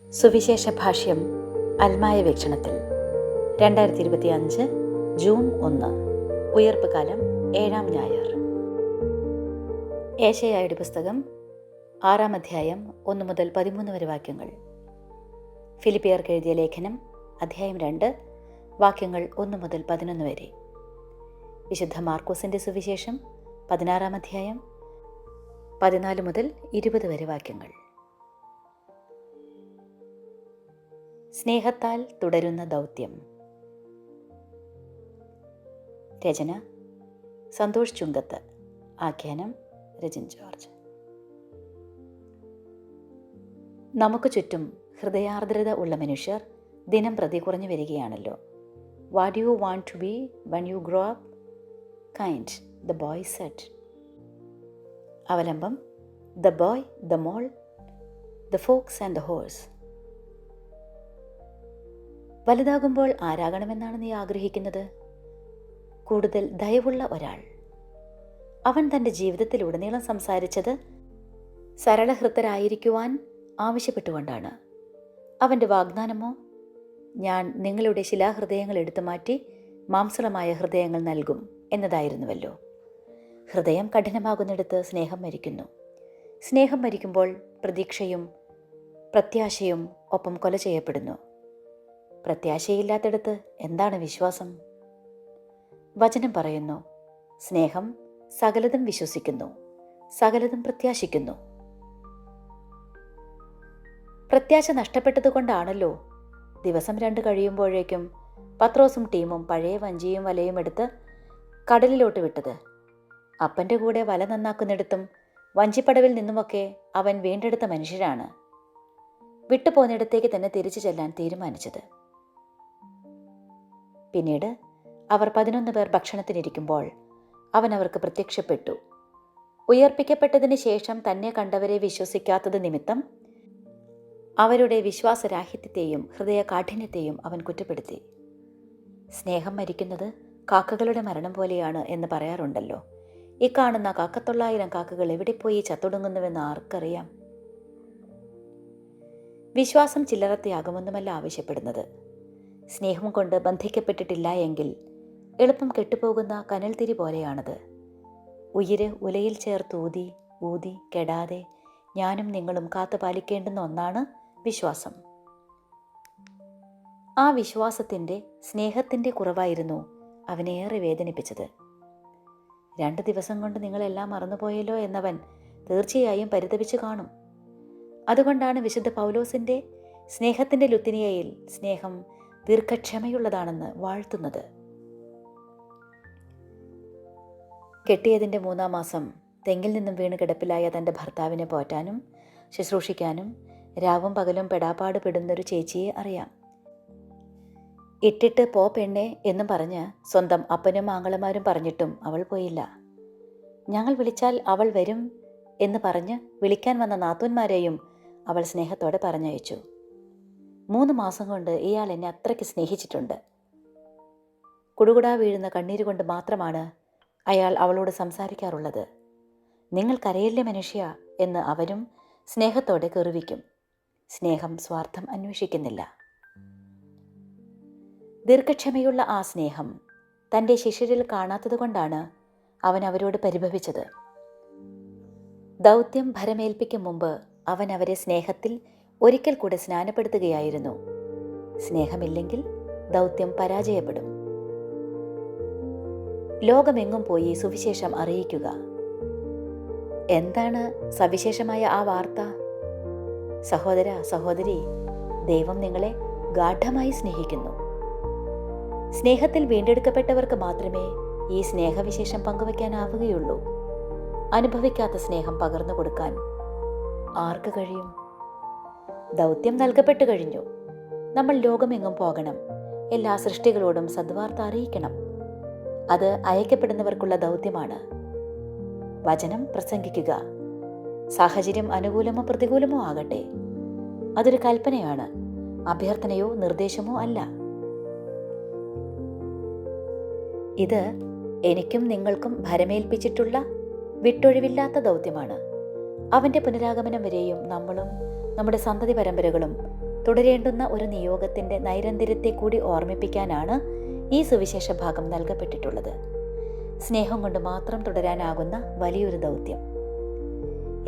സുവിശേഷ ഭാഷ്യം അൽമായ വീക്ഷണത്തിൽ 2025 ജൂൺ 1 ഉയർപ്പ് കാലം 7-ാം ഞായർ. ഏശയ്യായുടെ പുസ്തകം 6-ാം അധ്യായം 1 മുതൽ 13 വരെ വാക്യങ്ങൾ. ഫിലിപ്പിയർക്ക് എഴുതിയ ലേഖനം അധ്യായം 2 വാക്യങ്ങൾ 1 മുതൽ 11 വരെ. വിശുദ്ധ മാർക്കോസിൻ്റെ സുവിശേഷം 16-ാം അധ്യായം 14 മുതൽ 20 വരെ വാക്യങ്ങൾ. സ്നേഹത്താൽ തുടരുന്ന ദൗത്യം. രചന സന്തോഷ് ചുങ്കത്ത്. ആഖ്യാനം രജിൻ ജോർജ്. നമുക്ക് ചുറ്റും ഹൃദയാർദ്രത ഉള്ള മനുഷ്യർ ദിനം പ്രതി കുറഞ്ഞു വരികയാണല്ലോ. What do you want to be when you grow up? Kind, the boy said. അവലംബം: the boy, the mole, the fox and the horse. വലുതാകുമ്പോൾ ആരാകണമെന്നാണ് നീ ആഗ്രഹിക്കുന്നത്? കൂടുതൽ ദയവുള്ള ഒരാൾ. അവൻ തൻ്റെ ജീവിതത്തിലുടനീളം സംസാരിച്ചത് സരളഹൃത്തരായിരിക്കുവാൻ ആവശ്യപ്പെട്ടുകൊണ്ടാണ്. അവൻ്റെ വാഗ്ദാനമോ, ഞാൻ നിങ്ങളുടെ ശിലാഹൃദയങ്ങൾ എടുത്തു മാറ്റി മാംസളമായ ഹൃദയങ്ങൾ നൽകും എന്നതായിരുന്നുവല്ലോ. ഹൃദയം കഠിനമാകുന്നിടത്ത് സ്നേഹം മരിക്കുന്നു. സ്നേഹം മരിക്കുമ്പോൾ പ്രതീക്ഷയും പ്രത്യാശയും ഒപ്പം കൊല ചെയ്യപ്പെടുന്നു. പ്രത്യാശയില്ലാത്തിടത്ത് എന്താണ് വിശ്വാസം? വചനം പറയുന്നു, സ്നേഹം സകലതും വിശ്വസിക്കുന്നു, സകലതും പ്രത്യാശിക്കുന്നു. പ്രത്യാശ നഷ്ടപ്പെട്ടതുകൊണ്ടാണല്ലോ ദിവസം 2 കഴിയുമ്പോഴേക്കും പത്രോസും ടീമും പഴയ വഞ്ചിയും വലയും എടുത്ത് കടലിലോട്ട് വിട്ടത്. അപ്പൻ്റെ കൂടെ വല നന്നാക്കുന്നിടത്തും വഞ്ചിപ്പടവിൽ നിന്നുമൊക്കെ അവൻ വീണ്ടെടുത്ത മനുഷ്യരാണ് വിട്ടുപോകുന്നിടത്തേക്ക് തന്നെ തിരിച്ചു ചെല്ലാൻ തീരുമാനിച്ചത്. പിന്നീട് അവർ 11 പേർ ഭക്ഷണത്തിനിരിക്കുമ്പോൾ അവൻ അവർക്ക് പ്രത്യക്ഷപ്പെട്ടു. ഉയർപ്പിക്കപ്പെട്ടതിന് ശേഷം തന്നെ കണ്ടവരെ വിശ്വസിക്കാത്തത് നിമിത്തം അവരുടെ വിശ്വാസരാഹിത്യത്തെയും ഹൃദയകാഠിന്യത്തെയും അവൻ കുറ്റപ്പെടുത്തി. സ്നേഹം മരിക്കുന്നത് കാക്കകളുടെ മരണം പോലെയാണ് എന്ന് പറയാറുണ്ടല്ലോ. ഈ കാണുന്ന 900 കാക്കകൾ എവിടെ പോയി ചത്തൊടുങ്ങുന്നുവെന്ന് ആർക്കറിയാം? വിശ്വാസം ചില്ലറത്യാഗമൊന്നുമല്ല ആവശ്യപ്പെടുന്നത്. സ്നേഹം കൊണ്ട് ബന്ധിക്കപ്പെട്ടിട്ടില്ല എങ്കിൽ എളുപ്പം കെട്ടുപോകുന്ന കനൽത്തിരി പോലെയാണത്. ഉയിര് ഉലയിൽ ചേർത്ത് ഊതി കെടാതെ ഞാനും നിങ്ങളും കാത്തുപാലിക്കേണ്ടുന്ന ഒന്നാണ് വിശ്വാസം. ആ വിശ്വാസത്തിൻ്റെ, സ്നേഹത്തിൻ്റെ കുറവായിരുന്നു അവനേറെ വേദനിപ്പിച്ചത്. 2 ദിവസം കൊണ്ട് നിങ്ങളെല്ലാം മറന്നുപോയല്ലോ എന്നവൻ തീർച്ചയായും പരിതപിച്ചു കാണും. അതുകൊണ്ടാണ് വിശുദ്ധ പൗലോസിൻ്റെ സ്നേഹത്തിൻ്റെ ലുത്തിനിയയിൽ സ്നേഹം ദീർഘക്ഷമയുള്ളതാണെന്ന് വാഴ്ത്തുന്നത്. കെട്ടിയതിൻ്റെ 3-ാം മാസം തെങ്ങിൽ നിന്നും വീണ് കിടപ്പിലായ തൻ്റെ ഭർത്താവിനെ പോറ്റാനും ശുശ്രൂഷിക്കാനും രാവും പകലും പെടാപ്പാട് പെടുന്നൊരു ചേച്ചിയെ അറിയാം. ഇട്ടിട്ട് പോ പെണ്ണെ എന്നും പറഞ്ഞ് സ്വന്തം അപ്പനും ആങ്ങളമാരും പറഞ്ഞിട്ടും അവൾ പോയില്ല. ഞങ്ങൾ വിളിച്ചാൽ അവൾ വരും എന്ന് പറഞ്ഞ് വിളിക്കാൻ വന്ന നാത്തൂന്മാരെയും അവൾ സ്നേഹത്തോടെ പറഞ്ഞയച്ചു. 3 മാസം കൊണ്ട് ഇയാൾ എന്നെ അത്രയ്ക്ക് സ്നേഹിച്ചിട്ടുണ്ട്. കുടുകുടാ വീഴുന്ന കണ്ണീര് മാത്രമാണ് അയാൾ അവളോട് സംസാരിക്കാറുള്ളത്. നിങ്ങൾ കരയല്ലേ മനുഷ്യ എന്ന് അവരും സ്നേഹത്തോടെ കെറുവിക്കും. സ്നേഹം സ്വാർത്ഥം അന്വേഷിക്കുന്നില്ല. ദീർഘക്ഷമയുള്ള ആ സ്നേഹം തൻ്റെ ശിഷ്യരിൽ കാണാത്തതുകൊണ്ടാണ് അവൻ അവരോട് പരിഭവിച്ചത്. ദൗത്യം ഭരമേൽപ്പിക്കും മുമ്പ് അവൻ അവരെ സ്നേഹത്തിൽ ഒരിക്കൽ കൂടെ സ്നാനപ്പെടുത്തുകയായിരുന്നു. സ്നേഹമില്ലെങ്കിൽ ദൗത്യം പരാജയപ്പെടും. ലോകമെങ്ങും പോയി സുവിശേഷം അറിയിക്കുക. എന്താണ് സവിശേഷമായ ആ വാർത്ത? സഹോദര, സഹോദരി, ദൈവം നിങ്ങളെ ഗാഢമായി സ്നേഹിക്കുന്നു. സ്നേഹത്തിൽ വീണ്ടെടുക്കപ്പെട്ടവർക്ക് മാത്രമേ ഈ സ്നേഹവിശേഷം പങ്കുവയ്ക്കാനാവുകയുള്ളൂ. അനുഭവിക്കാത്ത സ്നേഹം പകർന്നു കൊടുക്കാൻ ആർക്ക് കഴിയും? ദൗത്യം നൽകപ്പെട്ടു കഴിഞ്ഞു. നമ്മൾ ലോകമെങ്ങും പോകണം. എല്ലാ സൃഷ്ടികളോടും സദ്വാർത്ത അറിയിക്കണം. അത് അയക്കപ്പെടുന്നവർക്കുള്ള ദൗത്യമാണ്. വചനം പ്രസംഗിക്കുക. സാഹചര്യം അനുകൂലമോ പ്രതികൂലമോ ആകട്ടെ, അതൊരു കൽപ്പനയാണ്, അഭ്യർത്ഥനയോ നിർദ്ദേശമോ അല്ല. ഇത് എനിക്കും നിങ്ങൾക്കും ഭരമേൽപ്പിച്ചിട്ടുള്ള വിട്ടൊഴിവില്ലാത്ത ദൗത്യമാണ്. അവൻ്റെ പുനരാഗമനം വരെയും നമ്മളും നമ്മുടെ സന്തതി പരമ്പരകളും തുടരേണ്ടുന്ന ഒരു നിയോഗത്തിൻ്റെ നൈരന്തര്യത്തെ കൂടി ഓർമ്മിപ്പിക്കാനാണ് ഈ സുവിശേഷ ഭാഗം നൽകപ്പെട്ടിട്ടുള്ളത്. സ്നേഹം കൊണ്ട് മാത്രം തുടരാനാകുന്ന വലിയൊരു ദൗത്യം.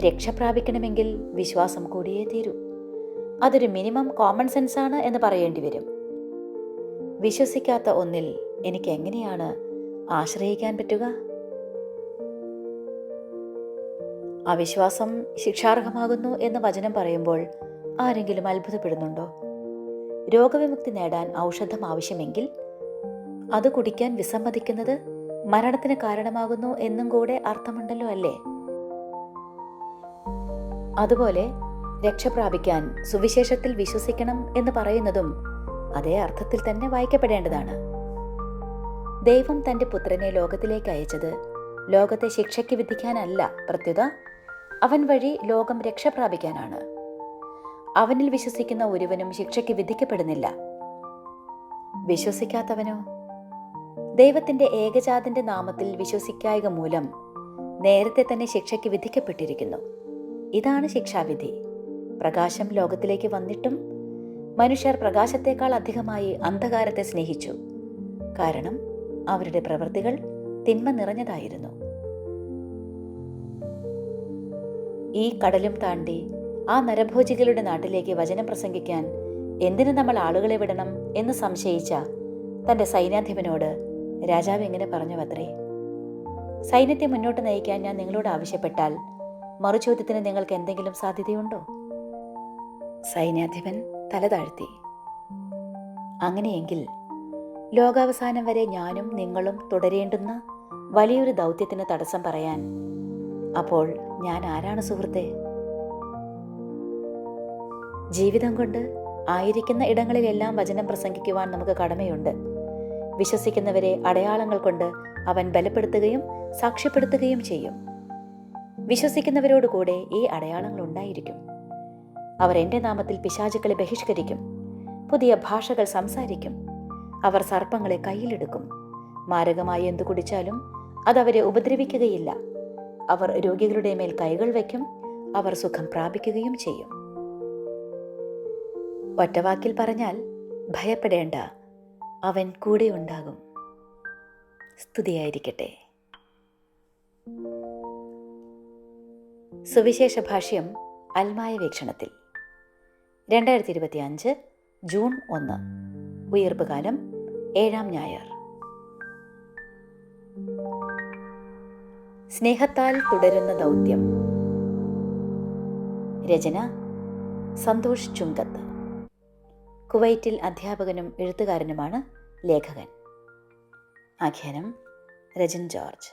രക്ഷ പ്രാപിക്കണമെങ്കിൽ വിശ്വാസം കൂടിയേ തീരൂ. അതൊരു മിനിമം കോമൺ സെൻസാണ് എന്ന് പറയേണ്ടി വരും. വിശ്വസിക്കാത്ത ഒന്നിൽ എനിക്ക് എങ്ങനെയാണ് ആശ്രയിക്കാൻ പറ്റുക? അവിശ്വാസം ശിക്ഷാർഹമാകുന്നു എന്ന് വചനം പറയുമ്പോൾ ആരെങ്കിലും അത്ഭുതപ്പെടുന്നുണ്ടോ? രോഗവിമുക്തി നേടാൻ ഔഷധം ആവശ്യമെങ്കിൽ അത് കുടിക്കാൻ വിസമ്മതിക്കുന്നത് മരണത്തിന് കാരണമാകുന്നു എന്നും കൂടെ അർത്ഥമുണ്ടല്ലോ അല്ലേ? അതുപോലെ രക്ഷ പ്രാപിക്കാൻ സുവിശേഷത്തിൽ വിശ്വസിക്കണം എന്ന് പറയുന്നതും അതേ അർത്ഥത്തിൽ തന്നെ വായിക്കപ്പെടേണ്ടതാണ്. ദൈവം തൻ്റെ പുത്രനെ ലോകത്തിലേക്ക് അയച്ചത് ലോകത്തെ ശിക്ഷയ്ക്ക് വിധിക്കാനല്ല, പ്രത്യുത അവൻ വഴി ലോകം രക്ഷ പ്രാപിക്കാനാണ്. അവനിൽ വിശ്വസിക്കുന്ന ഒരുവനും ശിക്ഷയ്ക്ക് വിധിക്കപ്പെടുന്നില്ല. വിശ്വസിക്കാത്തവനോ? ദൈവത്തിൻ്റെ ഏകജാതന്റെ നാമത്തിൽ വിശ്വസിക്കായ്ക മൂലം നേരത്തെ തന്നെ ശിക്ഷയ്ക്ക് വിധിക്കപ്പെട്ടിരിക്കുന്നു. ഇതാണ് ശിക്ഷാവിധി. പ്രകാശം ലോകത്തിലേക്ക് വന്നിട്ടും മനുഷ്യർ പ്രകാശത്തേക്കാൾ അധികമായി അന്ധകാരത്തെ സ്നേഹിച്ചു. കാരണം അവരുടെ പ്രവൃത്തികൾ തിന്മ നിറഞ്ഞതായിരുന്നു. ഈ കടലും താണ്ടി ആ നരഭോജികളുടെ നാട്ടിലേക്ക് വചനം പ്രസംഗിക്കാൻ എന്തിനു നമ്മൾ ആളുകളെ വിടണം എന്ന് സംശയിച്ച തൻ്റെ സൈന്യാധിപനോട് രാജാവ് ഇങ്ങനെ പറഞ്ഞുവത്രേ: സൈന്യത്തെ മുന്നോട്ട് നയിക്കാൻ ഞാൻ നിങ്ങളോട് ആവശ്യപ്പെട്ടാൽ മറുചോദ്യത്തിന് നിങ്ങൾക്ക് എന്തെങ്കിലും സാധ്യതയുണ്ടോ? സൈന്യാധിപൻ തല താഴ്ത്തി. അങ്ങനെയെങ്കിൽ ലോകാവസാനം വരെ ഞാനും നിങ്ങളും തുടരേണ്ടുന്ന വലിയൊരു ദൗത്യത്തിന് തടസ്സം പറയാൻ അപ്പോൾ ഞാൻ ആരാണ് സുഹൃത്തെ? ജീവിതം കൊണ്ട് ആയിരിക്കുന്ന ഇടങ്ങളിലെല്ലാം വചനം പ്രസംഗിക്കുവാൻ നമുക്ക് കടമയുണ്ട്. വിശ്വസിക്കുന്നവരെ അടയാളങ്ങൾ കൊണ്ട് അവൻ ബലപ്പെടുത്തുകയും സാക്ഷ്യപ്പെടുത്തുകയും ചെയ്യും. വിശ്വസിക്കുന്നവരോടുകൂടെ ഈ അടയാളങ്ങൾ ഉണ്ടായിരിക്കും. അവർ എൻ്റെ നാമത്തിൽ പിശാചുക്കളെ ബഹിഷ്കരിക്കും, പുതിയ ഭാഷകൾ സംസാരിക്കും, അവർ സർപ്പങ്ങളെ കയ്യിലെടുക്കും, മാരകമായി എന്തു കുടിച്ചാലും അതവരെ ഉപദ്രവിക്കുകയില്ല, അവർ രോഗികളുടെ മേൽ കൈകൾ വയ്ക്കും, അവർ സുഖം പ്രാപിക്കുകയും ചെയ്യും. ഒറ്റവാക്കിൽ പറഞ്ഞാൽ, ഭയപ്പെടേണ്ട, അവൻ കൂടെ ഉണ്ടാകും. സ്തുതിയായിരിക്കട്ടെ. സുവിശേഷ ഭാഷ്യം അൽമായ വീക്ഷണത്തിൽ 2025 ജൂൺ 1, ഉയിർപ്പ് കാലം 7-ാം ഞായർ. സ്നേഹത്താൽ തുടരുന്ന ദൗത്യം. രചന സന്തോഷ് ചുങ്കത്ത്. കുവൈറ്റിൽ അധ്യാപകനും എഴുത്തുകാരനുമാണ് ലേഖകൻ. ആഖ്യാനം രജൻ ജോർജ്.